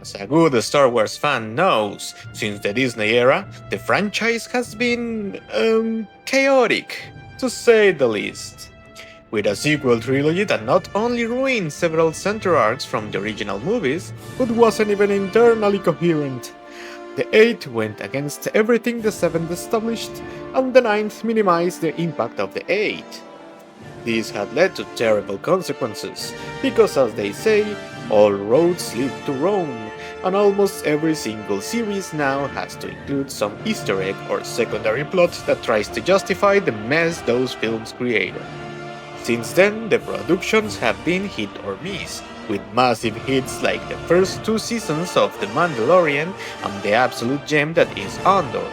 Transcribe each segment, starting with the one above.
As a good Star Wars fan knows, since the Disney era, the franchise has been, chaotic, to say the least. With a sequel trilogy that not only ruined several center arcs from the original movies, but wasn't even internally coherent. The 8th went against everything the 7th established, and the 9th minimized the impact of the 8th. This had led to terrible consequences, because as they say, all roads lead to Rome, and almost every single series now has to include some Easter egg or secondary plot that tries to justify the mess those films created. Since then, the productions have been hit or miss, with massive hits like the first 2 seasons of The Mandalorian and the absolute gem that is Andor.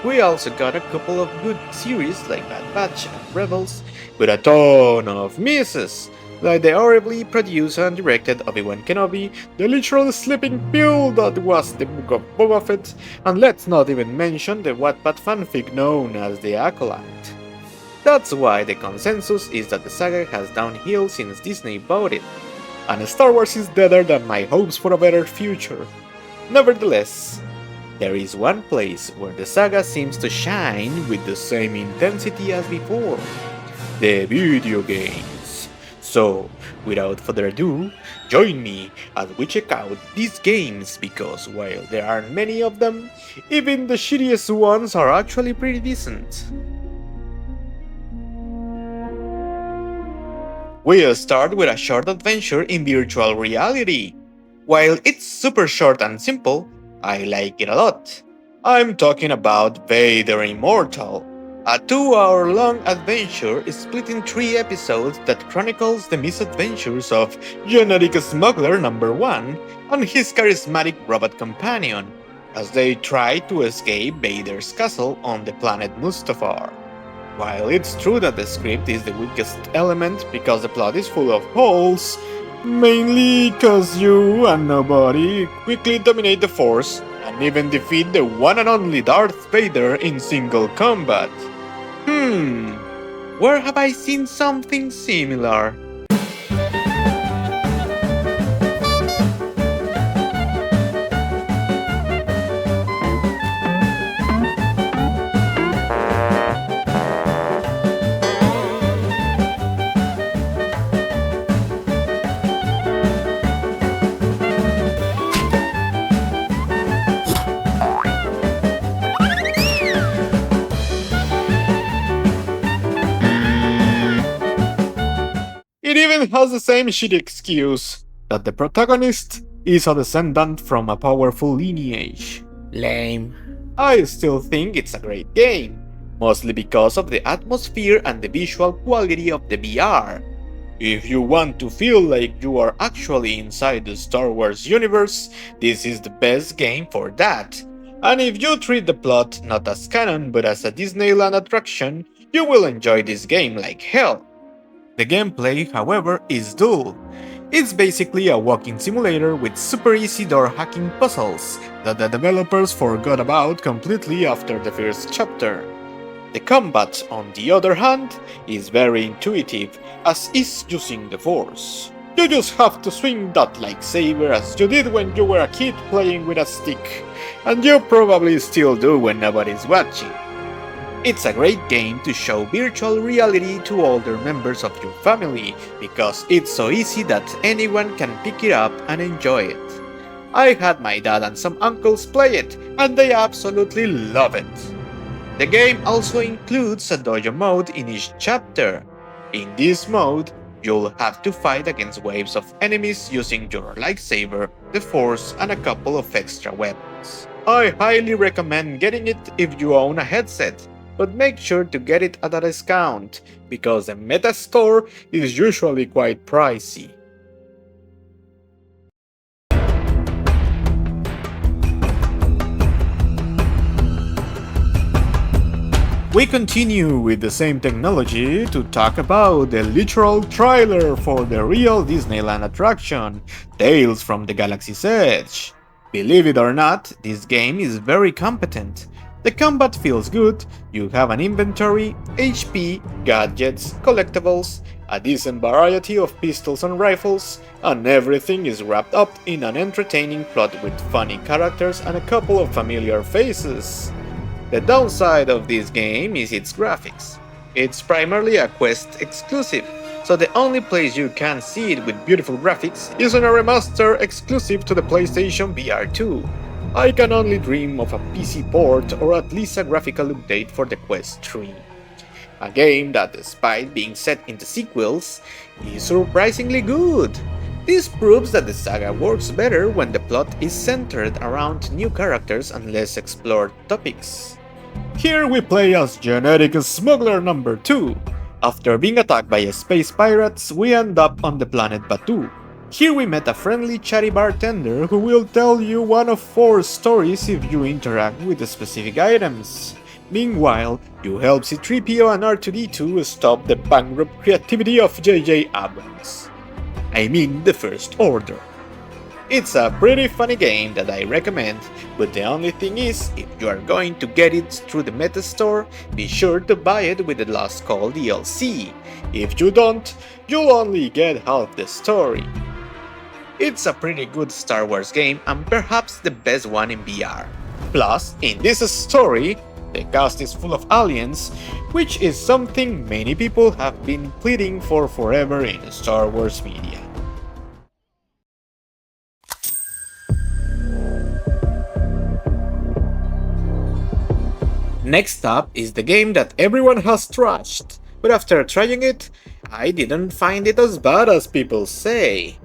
We also got a couple of good series like Bad Batch and Rebels, but a ton of misses, like the horribly produced and directed Obi-Wan Kenobi, the literal sleeping pill that was the Book of Boba Fett, and let's not even mention the Wattpad fanfic known as The Acolyte. That's why the consensus is that the saga has downhill since Disney bought it, and Star Wars is deader than my hopes for a better future. Nevertheless, there is one place where the saga seems to shine with the same intensity as before: the video games. So, without further ado, join me as we check out these games because while there aren't many of them, even the shittiest ones are actually pretty decent. We'll start with a short adventure in virtual reality. While it's super short and simple, I like it a lot. I'm talking about Vader Immortal, a 2-hour-long adventure split in 3 episodes that chronicles the misadventures of genetic smuggler number 1 and his charismatic robot companion, as they try to escape Vader's castle on the planet Mustafar. While it's true that the script is the weakest element because the plot is full of holes, mainly cause you and nobody quickly dominate the Force and even defeat the one and only Darth Vader in single combat. Where have I seen something similar? It even has the same shitty excuse that the protagonist is a descendant from a powerful lineage. Lame. I still think it's a great game, mostly because of the atmosphere and the visual quality of the VR. If you want to feel like you are actually inside the Star Wars universe, this is the best game for that. And if you treat the plot not as canon but as a Disneyland attraction, you will enjoy this game like hell. The gameplay, however, is dull. It's basically a walking simulator with super easy door hacking puzzles that the developers forgot about completely after the first chapter. The combat, on the other hand, is very intuitive, as is using the Force. You just have to swing that lightsaber as you did when you were a kid playing with a stick, and you probably still do when nobody's watching. It's a great game to show virtual reality to older members of your family, because it's so easy that anyone can pick it up and enjoy it. I had my dad and some uncles play it, and they absolutely love it. The game also includes a dojo mode in each chapter. In this mode, you'll have to fight against waves of enemies using your lightsaber, the Force, and a couple of extra weapons. I highly recommend getting it if you own a headset, but make sure to get it at a discount, because the Meta Store is usually quite pricey. We continue with the same technology to talk about the literal trailer for the real Disneyland attraction, Tales from the Galaxy's Edge. Believe it or not, this game is very competent. The combat feels good, you have an inventory, HP, gadgets, collectibles, a decent variety of pistols and rifles, and everything is wrapped up in an entertaining plot with funny characters and a couple of familiar faces. The downside of this game is its graphics. It's primarily a Quest exclusive, so the only place you can see it with beautiful graphics is on a remaster exclusive to the PlayStation VR 2. I can only dream of a PC port or at least a graphical update for the Quest 3. A game that, despite being set in the sequels, is surprisingly good. This proves that the saga works better when the plot is centered around new characters and less explored topics. Here we play as genetic smuggler number 2. After being attacked by space pirates, we end up on the planet Batu. Here we met a friendly chatty bartender who will tell you one of 4 stories if you interact with the specific items. Meanwhile, you help C-3PO and R2-D2 stop the bankrupt creativity of J.J. Abrams. I mean the First Order. It's a pretty funny game that I recommend, but the only thing is, if you are going to get it through the Meta Store, be sure to buy it with the Last Call DLC. If you don't, you'll only get half the story. It's a pretty good Star Wars game and perhaps the best one in VR. Plus, in this story, the cast is full of aliens, which is something many people have been pleading for forever in Star Wars media. Next up is the game that everyone has trashed, but after trying it, I didn't find it as bad as people say.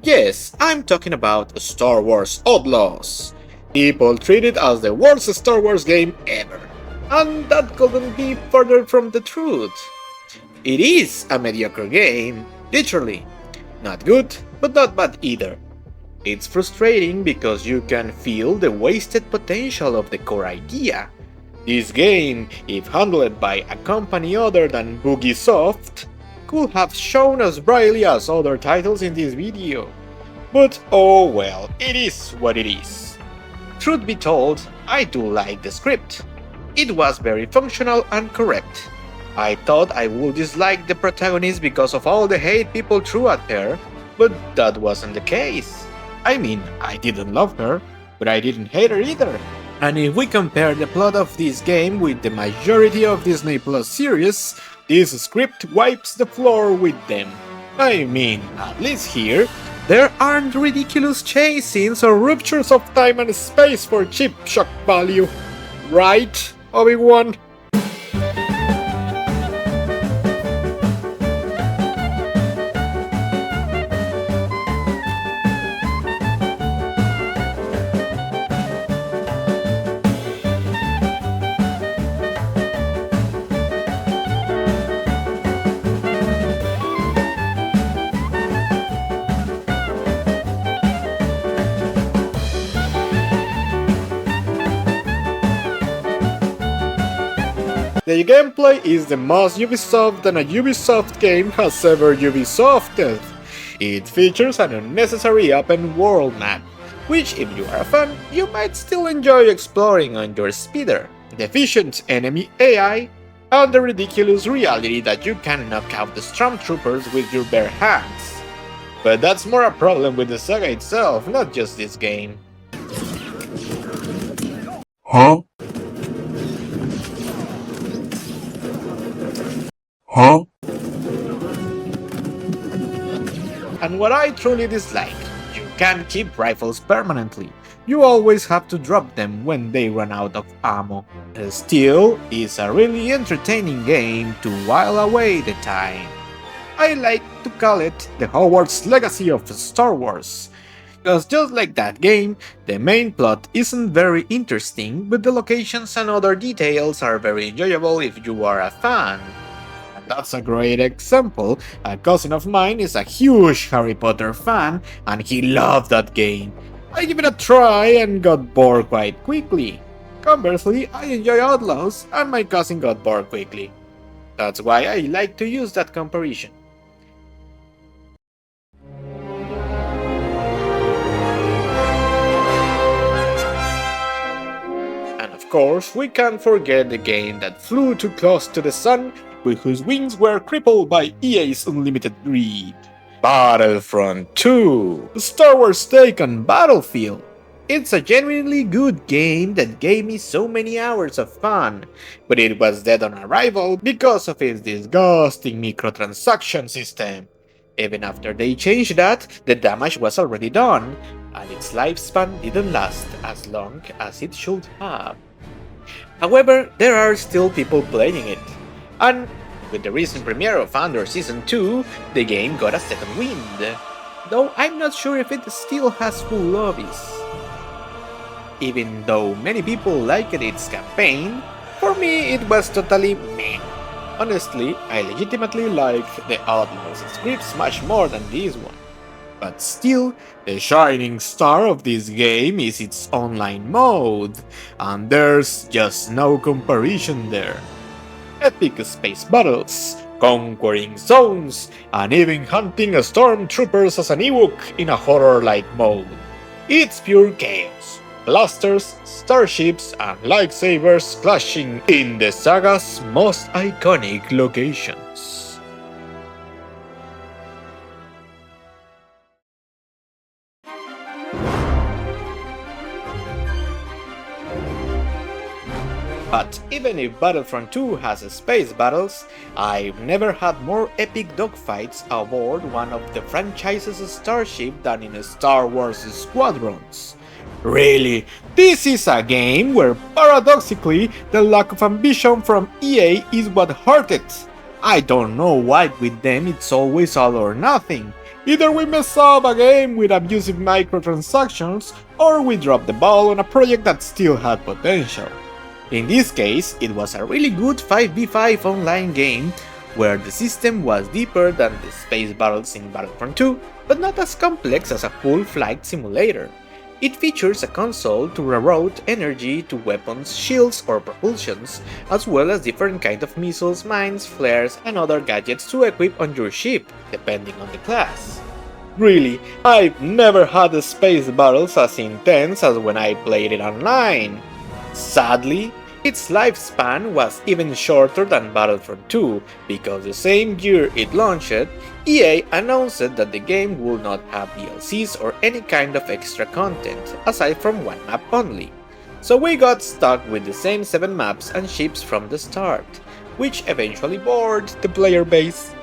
Yes, I'm talking about Star Wars Outlaws. People treat it as the worst Star Wars game ever, and that couldn't be further from the truth. It is a mediocre game, literally. Not good, but not bad either. It's frustrating because you can feel the wasted potential of the core idea. This game, if handled by a company other than Bugisoft, could have shown as brightly as other titles in this video. But oh well, it is what it is. Truth be told, I do like the script. It was very functional and correct. I thought I would dislike the protagonist because of all the hate people threw at her, but that wasn't the case. I mean, I didn't love her, but I didn't hate her either. And if we compare the plot of this game with the majority of Disney Plus series, this script wipes the floor with them. I mean, at least here, there aren't ridiculous chase scenes or ruptures of time and space for cheap shock value. Right, Obi-Wan? The gameplay is the most Ubisoft than a Ubisoft game has ever Ubisofted. It features an unnecessary open world map, which if you are a fan, you might still enjoy exploring on your speeder, the efficient enemy AI, and the ridiculous reality that you can knock out the stormtroopers with your bare hands. But that's more a problem with the saga itself, not just this game. Huh? Huh? And what I truly dislike, you can't keep rifles permanently. You always have to drop them when they run out of ammo. Still, it's a really entertaining game to while away the time. I like to call it the Hogwarts Legacy of Star Wars. Because just like that game, the main plot isn't very interesting, but the locations and other details are very enjoyable if you are a fan. That's a great example. A cousin of mine is a huge Harry Potter fan, and he loved that game. I gave it a try and got bored quite quickly. Conversely, I enjoy Outlaws, and my cousin got bored quickly. That's why I like to use that comparison. And of course, we can't forget the game that flew too close to the sun but whose wings were crippled by EA's unlimited greed. Battlefront 2, Star Wars take on Battlefield. It's a genuinely good game that gave me so many hours of fun, but it was dead on arrival because of its disgusting microtransaction system. Even after they changed that, the damage was already done, and its lifespan didn't last as long as it should have. However, there are still people playing it, and with the recent premiere of Andor Season 2, the game got a second wind, though I'm not sure if it still has full lobbies. Even though many people liked its campaign, for me it was totally meh. Honestly, I legitimately like the Outlaws scripts much more than this one. But still, the shining star of this game is its online mode, and there's just no comparison there. Epic space battles, conquering zones, and even hunting stormtroopers as an Ewok in a horror-like mode. It's pure chaos. Blasters, starships, and lightsabers clashing in the saga's most iconic locations. But even if Battlefront 2 has space battles, I've never had more epic dogfights aboard one of the franchise's starship than in Star Wars Squadrons. Really, this is a game where paradoxically the lack of ambition from EA is what hurt it. I don't know why with them it's always all or nothing. Either we mess up a game with abusive microtransactions, or we drop the ball on a project that still had potential. In this case, it was a really good 5v5 online game, where the system was deeper than the space battles in Battlefront 2, but not as complex as a full flight simulator. It features a console to reroute energy to weapons, shields, or propulsions, as well as different kinds of missiles, mines, flares, and other gadgets to equip on your ship, depending on the class. Really, I've never had space battles as intense as when I played it online. Sadly, its lifespan was even shorter than Battlefront 2, because the same year it launched, EA announced that the game would not have DLCs or any kind of extra content, aside from one map only. So we got stuck with the same 7 maps and ships from the start, which eventually bored the player base.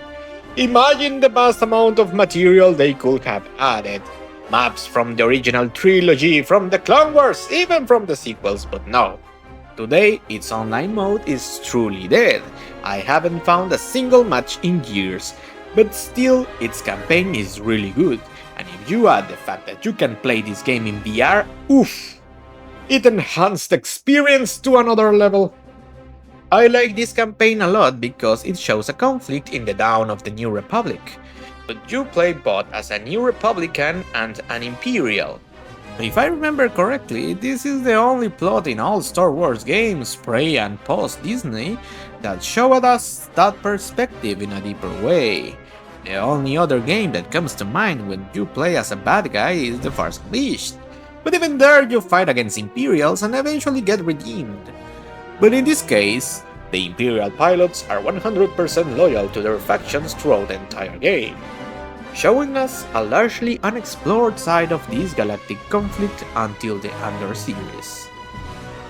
Imagine the vast amount of material they could have added. Maps from the original trilogy, from the Clone Wars, even from the sequels, but no. Today, its online mode is truly dead. I haven't found a single match in years, but still, its campaign is really good, and if you add the fact that you can play this game in VR, oof! It enhanced the experience to another level. I like this campaign a lot because it shows a conflict in the dawn of the New Republic, but you play both as a New Republican and an Imperial. If I remember correctly, this is the only plot in all Star Wars games, pre and post Disney, that showed us that perspective in a deeper way. The only other game that comes to mind when you play as a bad guy is The Force Unleashed, but even there you fight against Imperials and eventually get redeemed. But in this case, the Imperial pilots are 100% loyal to their factions throughout the entire game, showing us a largely unexplored side of this galactic conflict until the Andor series.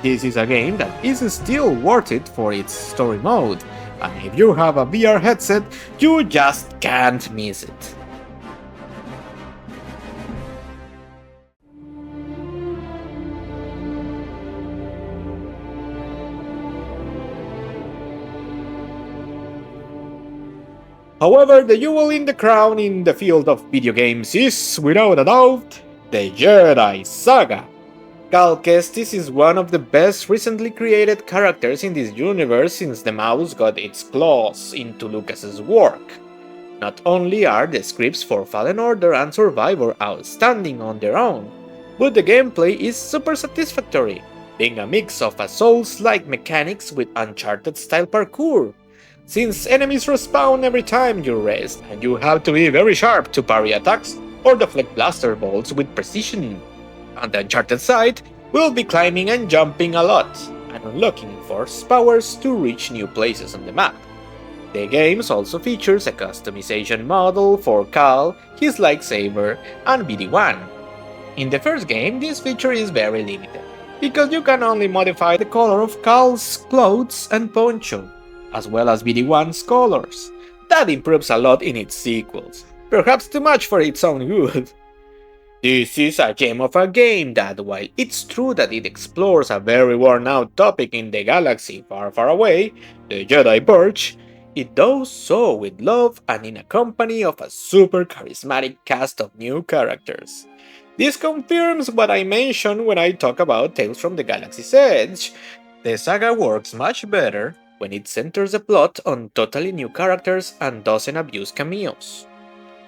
This is a game that is still worth it for its story mode, and if you have a VR headset, you just can't miss it. However, the jewel in the crown in the field of video games is, without a doubt, the Jedi saga. Cal Kestis is one of the best recently created characters in this universe since the mouse got its claws into Lucas's work. Not only are the scripts for Fallen Order and Survivor outstanding on their own, but the gameplay is super satisfactory, being a mix of a Souls-like mechanics with Uncharted-style parkour, since enemies respawn every time you rest, and you have to be very sharp to parry attacks or deflect blaster bolts with precision. On the Uncharted side, we'll be climbing and jumping a lot, and unlocking force powers to reach new places on the map. The game also features a customization model for Cal, his lightsaber, and BD-1. In the first game, this feature is very limited, because you can only modify the color of Cal's clothes and poncho, as well as BD-1's colors. That improves a lot in its sequels, perhaps too much for its own good. This is a gem of a game that, while it's true that it explores a very worn-out topic in the galaxy far, far away, the Jedi Purge, it does so with love and in a company of a super charismatic cast of new characters. This confirms what I mentioned when I talk about Tales from the Galaxy's Edge. The saga works much better when it centers the plot on totally new characters and doesn't abuse cameos.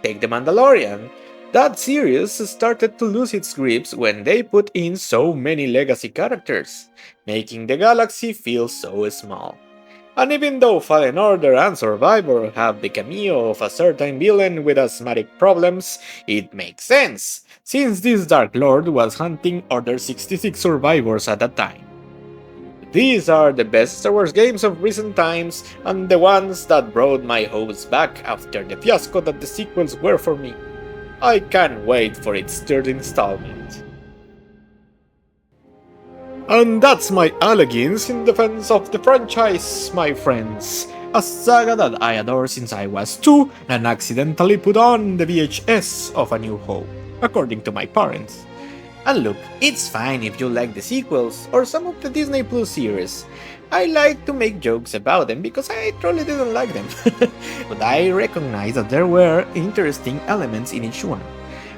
Take The Mandalorian. That series started to lose its grips when they put in so many legacy characters, making the galaxy feel so small. And even though Fallen Order and Survivor have the cameo of a certain villain with asthmatic problems, it makes sense, since this Dark Lord was hunting Order 66 survivors at that time. These are the best Star Wars games of recent times, and the ones that brought my hopes back after the fiasco that the sequels were for me. I can't wait for its third installment. And that's my allegations in defense of the franchise, my friends. A saga that I adore since I was 2 and accidentally put on the VHS of A New Hope, according to my parents. And look, it's fine if you like the sequels or some of the Disney Plus series. I like to make jokes about them because I truly didn't like them. But I recognize that there were interesting elements in each one.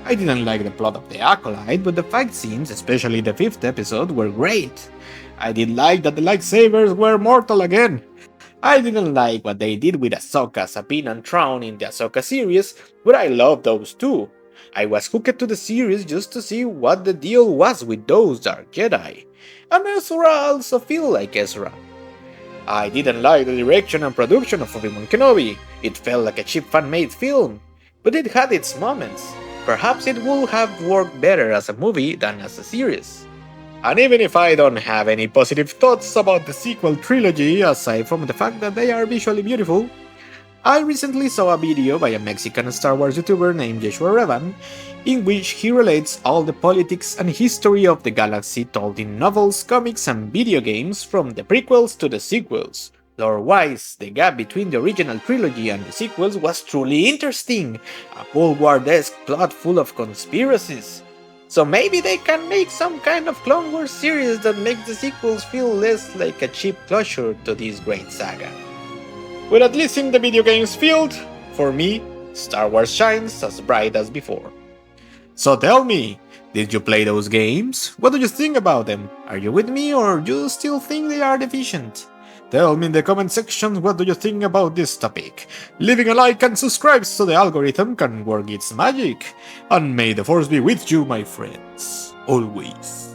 I didn't like the plot of the Acolyte, but the fight scenes, especially the 5th episode, were great. I did like that the lightsabers were mortal again. I didn't like what they did with Ahsoka, Sabine and Thrawn in the Ahsoka series, but I love those too. I was hooked to the series just to see what the deal was with those Dark Jedi. And Ezra also feel like Ezra. I didn't like the direction and production of Obi-Wan Kenobi. It felt like a cheap fan-made film, but it had its moments. Perhaps it would have worked better as a movie than as a series. And even if I don't have any positive thoughts about the sequel trilogy aside from the fact that they are visually beautiful, I recently saw a video by a Mexican Star Wars YouTuber named Joshua Revan, in which he relates all the politics and history of the galaxy told in novels, comics, and video games from the prequels to the sequels. Lore-wise, the gap between the original trilogy and the sequels was truly interesting, a Cold War-esque plot full of conspiracies. So maybe they can make some kind of Clone Wars series that makes the sequels feel less like a cheap closure to this great saga. But at least in the video games field, for me, Star Wars shines as bright as before. So tell me, did you play those games? What do you think about them? Are you with me or do you still think they are deficient? Tell me in the comment section what do you think about this topic. Leaving a like and subscribe so the algorithm can work its magic. And may the force be with you, my friends. Always.